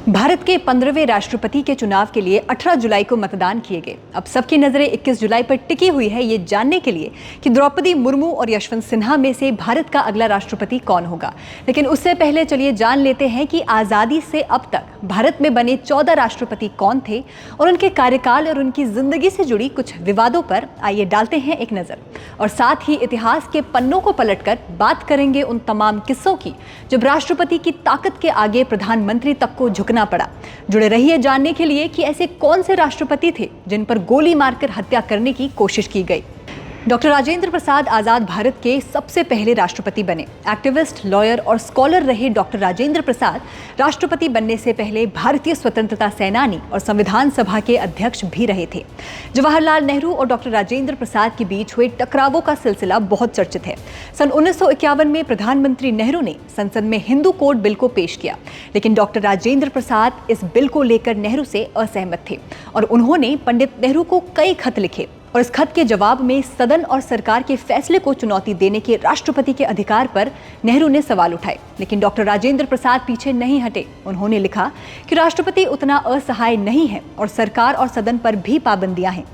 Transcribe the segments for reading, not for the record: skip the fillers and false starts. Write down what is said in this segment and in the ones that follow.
भारत के 15वें राष्ट्रपति के चुनाव के लिए 18 जुलाई को मतदान किए गए। अब सबकी नजरें 21 जुलाई पर टिकी हुई है ये जानने के लिए कि द्रौपदी मुर्मू और यशवंत सिन्हा में से भारत का अगला राष्ट्रपति कौन होगा। लेकिन उससे पहले चलिए जान लेते हैं कि आज़ादी से अब तक भारत में बने 14 राष्ट्रपति कौन थे और उनके कार्यकाल और उनकी जिंदगी से जुड़ी कुछ विवादों पर आइए डालते हैं एक नज़र। और साथ ही इतिहास के पन्नों को पलटकर बात करेंगे उन तमाम किस्सों की जब राष्ट्रपति की ताकत के आगे प्रधानमंत्री तक को झुकना पड़ा। जुड़े रहिए जानने के लिए कि ऐसे कौन से राष्ट्रपति थे जिन पर गोली मारकर हत्या करने की कोशिश की गई। डॉक्टर राजेंद्र प्रसाद आजाद भारत के सबसे पहले राष्ट्रपति बने। एक्टिविस्ट, लॉयर और स्कॉलर रहे डॉक्टर राजेंद्र प्रसाद राष्ट्रपति बनने से पहले भारतीय स्वतंत्रता सेनानी और संविधान सभा के अध्यक्ष भी रहे थे। जवाहरलाल नेहरू और डॉक्टर राजेंद्र प्रसाद के बीच हुए टकरावों का सिलसिला बहुत चर्चित है। सन 1951 में प्रधानमंत्री नेहरू ने संसद में हिंदू कोड बिल को पेश किया, लेकिन डॉक्टर राजेंद्र प्रसाद इस बिल को लेकर नेहरू से असहमत थे और उन्होंने पंडित नेहरू को कई खत लिखे और इस खत के जवाब में सदन और सरकार के फैसले को चुनौती देने के राष्ट्रपति के अधिकार पर नेहरू ने सवाल उठाए। लेकिन डॉक्टर राजेंद्र प्रसाद पीछे नहीं हटे। उन्होंने लिखा कि राष्ट्रपति उतना असहाय नहीं है और सरकार और सदन पर भी पाबंदियां हैं।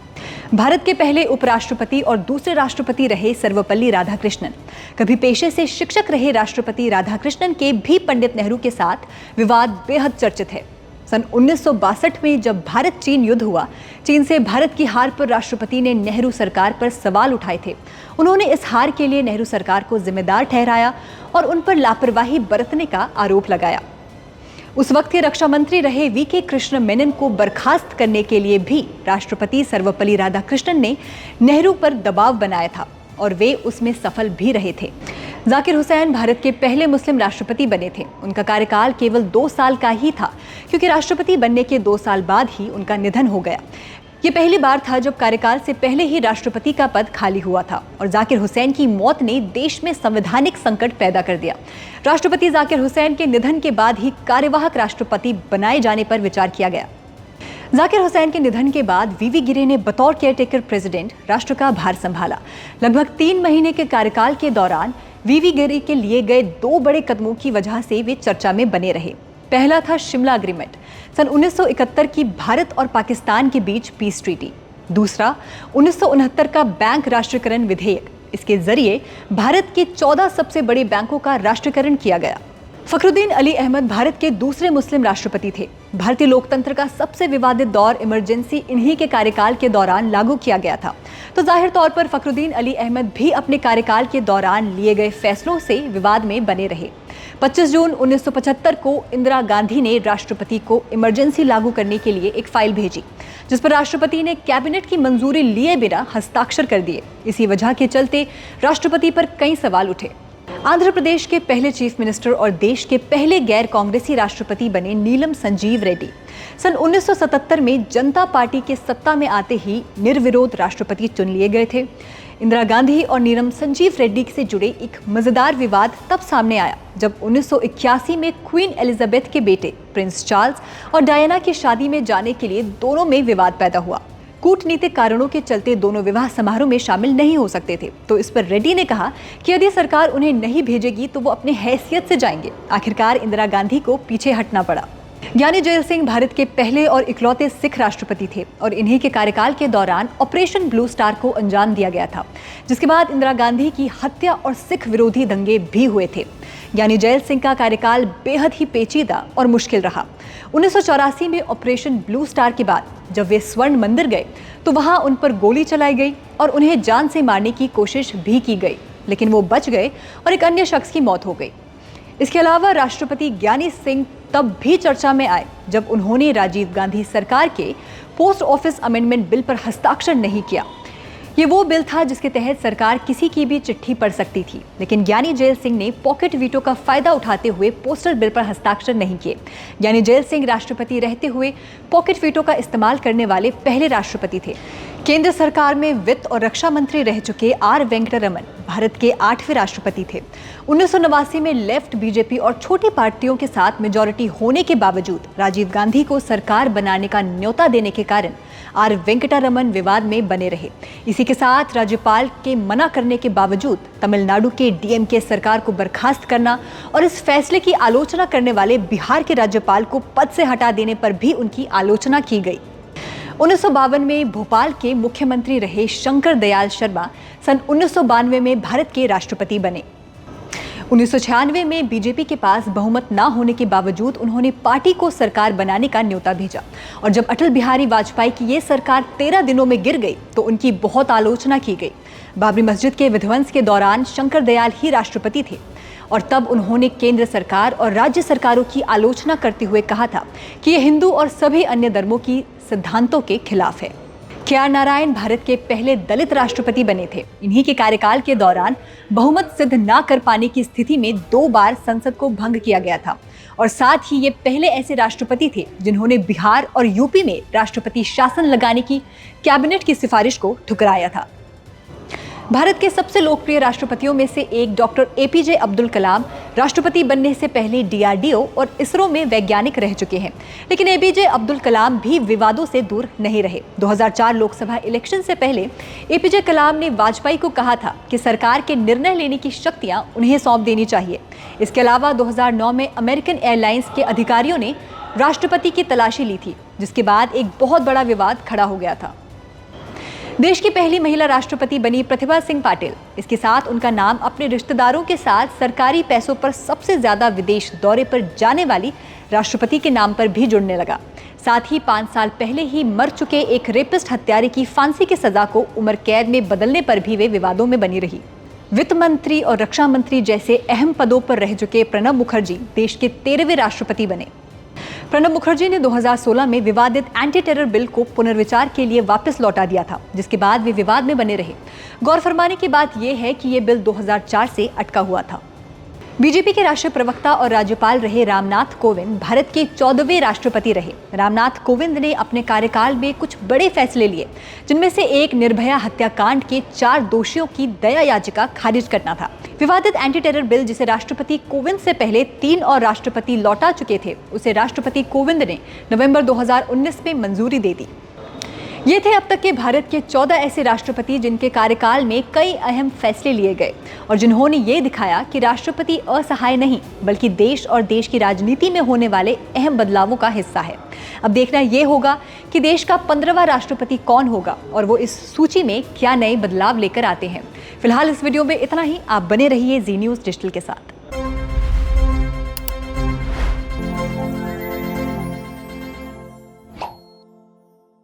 भारत के पहले उपराष्ट्रपति और दूसरे राष्ट्रपति रहे सर्वपल्ली राधाकृष्णन। कभी पेशे से शिक्षक रहे राष्ट्रपति राधाकृष्णन के भी पंडित नेहरू के साथ विवाद बेहद चर्चित है। सन 1962 में जब भारत चीन युद्ध हुआ, चीन से भारत की हार पर राष्ट्रपति ने नेहरू सरकार पर सवाल उठाए थे। उन्होंने इस हार के लिए नेहरू सरकार को जिम्मेदार ठहराया और उन पर लापरवाही बरतने का आरोप लगाया। उस वक्त के रक्षा मंत्री रहे वी.के. कृष्ण मेनन को बर्खास्त करने के लिए भी राष्ट्रपति सर्वपल्ली राधाकृष्णन ने नेहरू पर दबाव बनाया था और वे उसमें सफल भी रहे थे। जाकिर हुसैन भारत के पहले मुस्लिम राष्ट्रपति बने थे। उनका कार्यकाल केवल 2 साल का ही था, क्योंकि राष्ट्रपति बनने के 2 साल बाद ही उनका निधन हो गया। ये पहली बार था जब कार्यकाल से पहले ही राष्ट्रपति का पद खाली हुआ था और जाकिर हुसैन की मौत ने देश में संवैधानिक संकट पैदा कर दिया। राष्ट्रपति जाकिर हुसैन के निधन के बाद ही कार्यवाहक राष्ट्रपति बनाए जाने पर विचार किया गया। जाकिर हुसैन के निधन के बाद वी.वी. गिरे ने बतौर केयरटेकर प्रेसिडेंट राष्ट्र का भार संभाला। लगभग 3 महीने के कार्यकाल के दौरान वी.वी. गिरे के लिए गए 2 बड़े कदमों की वजह से वे चर्चा में बने रहे। पहला था शिमला एग्रीमेंट, सन 1971 की भारत और पाकिस्तान के बीच पीस ट्रीटी। दूसरा 1969 का बैंक राष्ट्रीयकरण विधेयक। इसके जरिए भारत के 14 सबसे बड़े बैंकों का राष्ट्रीयकरण किया गया। फखरुद्दीन अली अहमद भारत के दूसरे मुस्लिम राष्ट्रपति थे। भारतीय लोकतंत्र का सबसे विवादित दौर इमरजेंसी इन्हीं के कार्यकाल के दौरान लागू किया गया था। तो जाहिर तौर पर फखरुद्दीन अली अहमद भी अपने कार्यकाल के दौरान लिए गए फैसलों से विवाद में बने रहे। 25 जून 1975 को इंदिरा गांधी ने राष्ट्रपति को इमरजेंसी लागू करने के लिए एक फाइल भेजी, जिस पर राष्ट्रपति ने कैबिनेट की मंजूरी लिए बिना हस्ताक्षर कर दिए। इसी वजह के चलते राष्ट्रपति पर कई सवाल उठे। आंध्र प्रदेश के पहले चीफ मिनिस्टर और देश के पहले गैर कांग्रेसी राष्ट्रपति बने नीलम संजीव रेड्डी। सन 1977 में जनता पार्टी के सत्ता में आते ही निर्विरोध राष्ट्रपति चुन लिए गए थे। इंदिरा गांधी और नीलम संजीव रेड्डी से जुड़े एक मजेदार विवाद तब सामने आया जब 1981 में क्वीन एलिजाबेथ के बेटे प्रिंस चार्ल्स और डायना की शादी में जाने के लिए दोनों में विवाद पैदा हुआ। कूटनीतिक कारणों के चलते दोनों विवाह समारोह में शामिल नहीं हो सकते थे। तो इस पर रेड्डी ने कहा कि यदि सरकार उन्हें नहीं भेजेगी तो वो अपने हैसियत से जाएंगे। आखिरकार इंदिरा गांधी को पीछे हटना पड़ा। ज्ञानी जैल सिंह भारत के पहले और इकलौते सिख राष्ट्रपति थे और इन्हीं के कार्यकाल के दौरान ऑपरेशन ब्लू स्टार को अंजाम दिया गया था, जिसके बाद इंदिरा गांधी की हत्या और सिख विरोधी दंगे भी हुए थे। ज्ञानी जैल सिंह का कार्यकाल बेहद ही पेचीदा और मुश्किल रहा। 1984 में ऑपरेशन ब्लू स्टार के बाद जब वे स्वर्ण मंदिर गए तो वहां उन पर गोली चलाई गई और उन्हें जान से मारने की कोशिश भी की गई, लेकिन वो बच गए और एक अन्य शख्स की मौत हो गई। इसके अलावा राष्ट्रपति ज्ञानी सिंह तब भी चर्चा में आए जब उन्होंने राजीव गांधी सरकार के पोस्ट ऑफिस अमेंडमेंट बिल पर हस्ताक्षर नहीं किया। ये वो बिल था जिसके तहत सरकार किसी की भी चिट्ठी पढ़ सकती थी, लेकिन ज्ञानी जैल सिंह ने पॉकेट वीटो का फायदा उठाते हुए पोस्टल बिल पर हस्ताक्षर नहीं किए। ज्ञानी जैल सिंह राष्ट्रपति रहते हुए पॉकेट वीटो का इस्तेमाल करने वाले पहले राष्ट्रपति थे। केंद्र सरकार में वित्त और रक्षा मंत्री रह चुके आर वेंकटरमन भारत के 8वें राष्ट्रपति थे। 1989 में लेफ्ट, बीजेपी और छोटी पार्टियों के साथ मेजॉरिटी होने के बावजूद राजीव गांधी को सरकार बनाने का न्योता देने के कारण आर वेंकटरमन विवाद में बने रहे। इसी के साथ राज्यपाल के मना करने के बावजूद तमिलनाडु के डीएमके सरकार को बर्खास्त करना और इस फैसले की आलोचना करने वाले बिहार के राज्यपाल को पद से हटा देने पर भी उनकी आलोचना की गई। 1952 में भोपाल के मुख्यमंत्री रहे शंकर दयाल शर्मा सन 1992 में भारत के राष्ट्रपति बने। 1996 में बीजेपी के पास बहुमत न होने के बावजूद उन्होंने पार्टी को सरकार बनाने का न्योता भेजा और जब अटल बिहारी वाजपेयी की ये सरकार 13 दिनों में गिर गई तो उनकी बहुत आलोचना की गई। बाबरी मस्जिद के विध्वंस के दौरान शंकर दयाल ही राष्ट्रपति थे और तब उन्होंने केंद्र सरकार और राज्य सरकारों की आलोचना करते हुए कहा था कि ये हिंदू और सभी अन्य धर्मों की सिद्धांतों के खिलाफ है। के.आर. नारायण भारत के पहले दलित राष्ट्रपति बने थे। इन्हीं के कार्यकाल के दौरान बहुमत सिद्ध न कर पाने की स्थिति में 2 बार संसद को भंग किया गया था और साथ ही ये पहले ऐसे राष्ट्रपति थे जिन्होंने बिहार और यूपी में राष्ट्रपति शासन लगाने की कैबिनेट की सिफारिश को ठुकराया था। भारत के सबसे लोकप्रिय राष्ट्रपतियों में से एक डॉक्टर एपीजे अब्दुल कलाम राष्ट्रपति बनने से पहले डीआरडीओ और इसरो में वैज्ञानिक रह चुके हैं, लेकिन एपीजे अब्दुल कलाम भी विवादों से दूर नहीं रहे। 2004 लोकसभा इलेक्शन से पहले एपीजे कलाम ने वाजपेयी को कहा था कि सरकार के निर्णय लेने की शक्तियां उन्हें सौंप देनी चाहिए। इसके अलावा 2009 में अमेरिकन एयरलाइंस के अधिकारियों ने राष्ट्रपति की तलाशी ली थी, जिसके बाद एक बहुत बड़ा विवाद खड़ा हो गया था। देश की पहली महिला राष्ट्रपति बनी प्रतिभा सिंह पाटिल। इसके साथ उनका नाम अपने रिश्तेदारों के साथ सरकारी पैसों पर सबसे ज्यादा विदेश दौरे पर जाने वाली राष्ट्रपति के नाम पर भी जुड़ने लगा। साथ ही 5 साल पहले ही मर चुके एक रेपिस्ट हत्यारे की फांसी की सजा को उम्र कैद में बदलने पर भी वे विवादों में बनी रही। वित्त मंत्री और रक्षा मंत्री जैसे अहम पदों पर रह चुके प्रणब मुखर्जी देश के 13वें राष्ट्रपति बने। प्रणब मुखर्जी ने 2016 में विवादित एंटी टेरर बिल को पुनर्विचार के लिए वापस लौटा दिया था, जिसके बाद वे विवाद में बने रहे। गौर फरमाने की बात यह है कि यह बिल 2004 से अटका हुआ था। बीजेपी के राष्ट्रीय प्रवक्ता और राज्यपाल रहे रामनाथ कोविंद भारत के 14वें राष्ट्रपति रहे। रामनाथ कोविंद ने अपने कार्यकाल में कुछ बड़े फैसले लिए, जिनमें से एक निर्भया हत्याकांड के 4 दोषियों की दया याचिका खारिज करना था। विवादित एंटी टेरर बिल, जिसे राष्ट्रपति कोविंद से पहले 3 और राष्ट्रपति लौटा चुके थे, उसे राष्ट्रपति कोविंद ने नवंबर 2019 में मंजूरी दे दी। ये थे अब तक के भारत के 14 ऐसे राष्ट्रपति जिनके कार्यकाल में कई अहम फैसले लिए गए और जिन्होंने ये दिखाया कि राष्ट्रपति असहाय नहीं बल्कि देश और देश की राजनीति में होने वाले अहम बदलावों का हिस्सा है। अब देखना ये होगा कि देश का 15वां राष्ट्रपति कौन होगा और वो इस सूची में क्या नए बदलाव लेकर आते हैं। फिलहाल इस वीडियो में इतना ही। आप बने रहिए जी न्यूज़ डिजिटल के साथ।